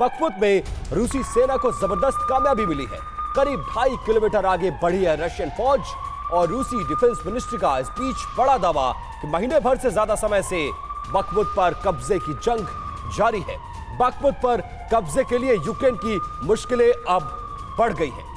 Bakhmut में रूसी सेना को जबरदस्त कामयाबी मिली है। करीब 2.5 किलोमीटर आगे बढ़ी है रशियन फौज और रूसी डिफेंस मिनिस्ट्री का इस बीच बड़ा दावा कि महीने भर से ज्यादा समय से बखमुत पर कब्जे की जंग जारी है। बखमुत पर कब्जे के लिए यूक्रेन की मुश्किलें अब बढ़ गई हैं।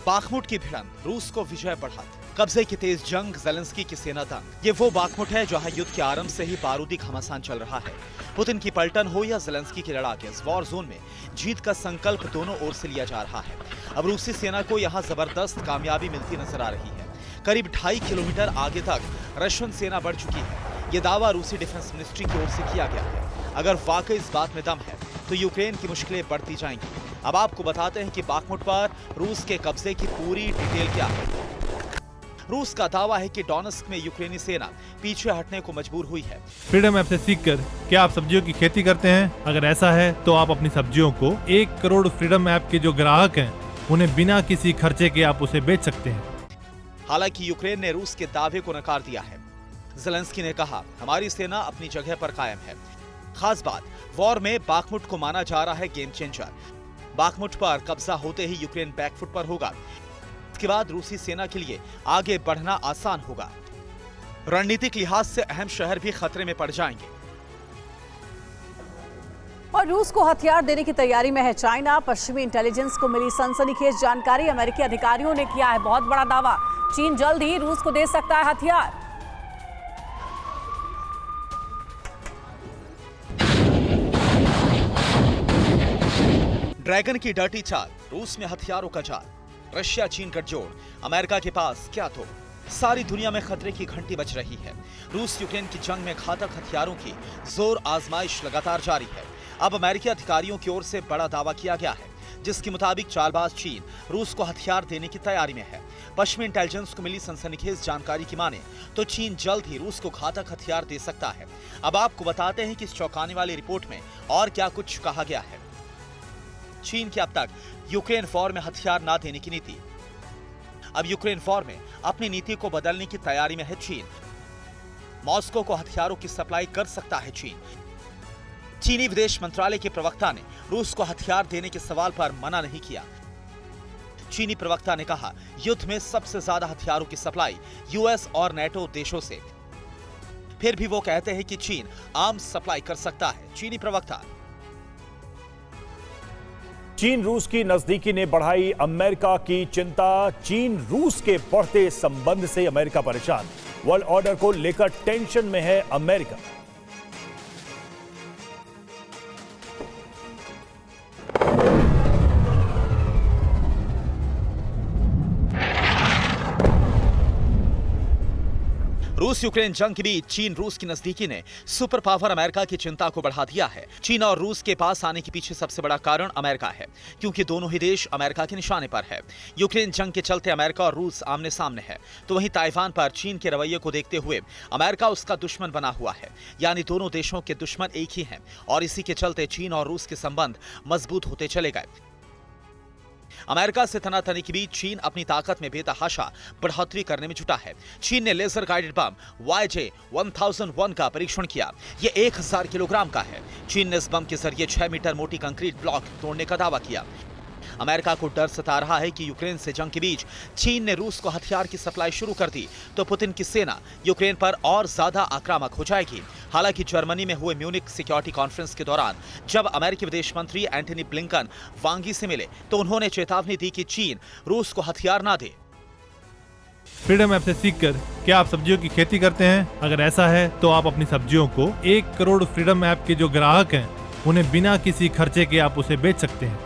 बाखमुट की भिड़ंत रूस को विजय बढ़ाती, कब्जे की तेज जंग, ज़ेलेंस्की की सेना दंग। ये वो बाखमुट है जहां युद्ध के आरंभ से ही बारूदी घमासान चल रहा है। पुतिन की पलटन हो या ज़ेलेंस्की की लड़ाके, इस वॉर जोन में जीत का संकल्प दोनों ओर से लिया जा रहा है। अब रूसी सेना को यहां जबरदस्त कामयाबी मिलती नजर आ रही है। करीब 2.5 किलोमीटर आगे तक रशियन सेना बढ़ चुकी है। ये दावा रूसी डिफेंस मिनिस्ट्री की ओर से किया गया है। अगर वाकई इस बात में दम है तो यूक्रेन की मुश्किलें बढ़ती जाएंगी। अब आपको बताते हैं कि बाखमुट पर रूस के कब्जे की पूरी डिटेल क्या है। रूस का दावा है कि डोनेत्स्क में यूक्रेनी सेना पीछे हटने को मजबूर हुई है। फ्रीडम ऐप से सीखकर क्या आप सब्जियों की खेती करते हैं? अगर ऐसा है तो आप अपनी सब्जियों को 1 करोड़ फ्रीडम ऐप के जो ग्राहक हैं उन्हें बिना किसी खर्चे के आप उसे बेच सकते हैं। हालांकि यूक्रेन ने रूस के दावे को नकार दिया है। ज़ेलेंस्की ने कहा, हमारी सेना अपनी जगह पर कायम है। खास बात, वॉर में बाखमुट को माना जा रहा है गेम चेंजर। बाखमुट पर कब्जा होते ही यूक्रेन बैकफुट पर होगा। इसके बाद रूसी सेना के लिए आगे बढ़ना आसान होगा। रणनीतिक लिहाज से अहम शहर भी खतरे में पड़ जाएंगे। और रूस को हथियार देने की तैयारी में है चाइना। पश्चिमी इंटेलिजेंस को मिली सनसनीखेज जानकारी। अमेरिकी अधिकारियों ने किया है बहुत बड़ा दावा, चीन जल्द ही रूस को दे सकता है हथियार। ड्रैगन की डर्टी चाल, रूस में हथियारों का जाल, रशिया चीन गठजोड़, अमेरिका के पास क्या तो। सारी दुनिया में खतरे की घंटी बज रही है। रूस यूक्रेन की जंग में घातक हथियारों की जोर आजमाइश लगातार जारी है। अब अमेरिकी अधिकारियों की ओर से बड़ा दावा किया गया है, जिसके मुताबिक चालबाज चीन रूस को हथियार देने की तैयारी में है। पश्चिमी इंटेलिजेंस को मिली सनसनीखेज जानकारी की माने तो चीन जल्द ही रूस को घातक हथियार दे सकता है। अब आपको बताते हैं कि इस चौंकाने वाली रिपोर्ट में और क्या कुछ कहा गया है। चीन की अब तक यूक्रेन वॉर में हथियार ना देने की नीति। अब यूक्रेन वॉर में अपनी नीति को बदलने की तैयारी में है चीन। मॉस्को को हथियारों की सप्लाई कर सकता है चीन। चीनी विदेश मंत्रालय के प्रवक्ता ने रूस को हथियार देने के सवाल पर मना नहीं किया। चीनी प्रवक्ता ने कहा, युद्ध में सबसे ज्यादा हथियारों की सप्लाई यूएस और नेटो देशों से। फिर भी वो कहते हैं कि चीन आर्म्स सप्लाई कर सकता है। चीनी प्रवक्ता, चीन रूस की नजदीकी ने बढ़ाई अमेरिका की चिंता। चीन रूस के बढ़ते संबंध से अमेरिका परेशान। वर्ल्ड ऑर्डर को लेकर टेंशन में है अमेरिका। रूस यूक्रेन जंग के बीच चीन रूस की नजदीकी ने सुपर पावर अमेरिका की चिंता को बढ़ा दिया है। चीन और रूस के पास आने के पीछे सबसे बड़ा कारण अमेरिका है, क्योंकि दोनों ही देश अमेरिका के निशाने पर है। यूक्रेन जंग के चलते अमेरिका और रूस आमने सामने है, तो वहीं ताइवान पर चीन के रवैये को देखते हुए अमेरिका उसका दुश्मन बना हुआ है। यानी दोनों देशों के दुश्मन एक ही हैं और इसी के चलते चीन और रूस के संबंध मजबूत होते चले गए। अमेरिका से तनातनी के बीच चीन अपनी ताकत में बेतहाशा बढ़ोतरी करने में जुटा है। चीन ने लेजर गाइडेड बम YJ-1001 का परीक्षण किया। यह 1000 किलोग्राम का है। चीन ने इस बम के जरिए 6 मीटर मोटी कंक्रीट ब्लॉक तोड़ने का दावा किया। अमेरिका को डर सता रहा है कि यूक्रेन से जंग के बीच चीन ने रूस को हथियार की सप्लाई शुरू कर दी तो पुतिन की सेना यूक्रेन पर और ज्यादा आक्रामक हो जाएगी। हालांकि जर्मनी में हुए म्यूनिक सिक्योरिटी कॉन्फ्रेंस के दौरान जब अमेरिकी विदेश मंत्री एंटनी ब्लिंकन वांगी से मिले तो उन्होंने चेतावनी दी कि चीन रूस को हथियार ना दे। फ्रीडम ऐप से सीखकर क्या आप सब्जियों की खेती करते हैं? अगर ऐसा है तो आप अपनी सब्जियों को 1 करोड़ फ्रीडम ऐप के जो ग्राहक हैं उन्हें बिना किसी खर्चे के आप उसे बेच सकते हैं।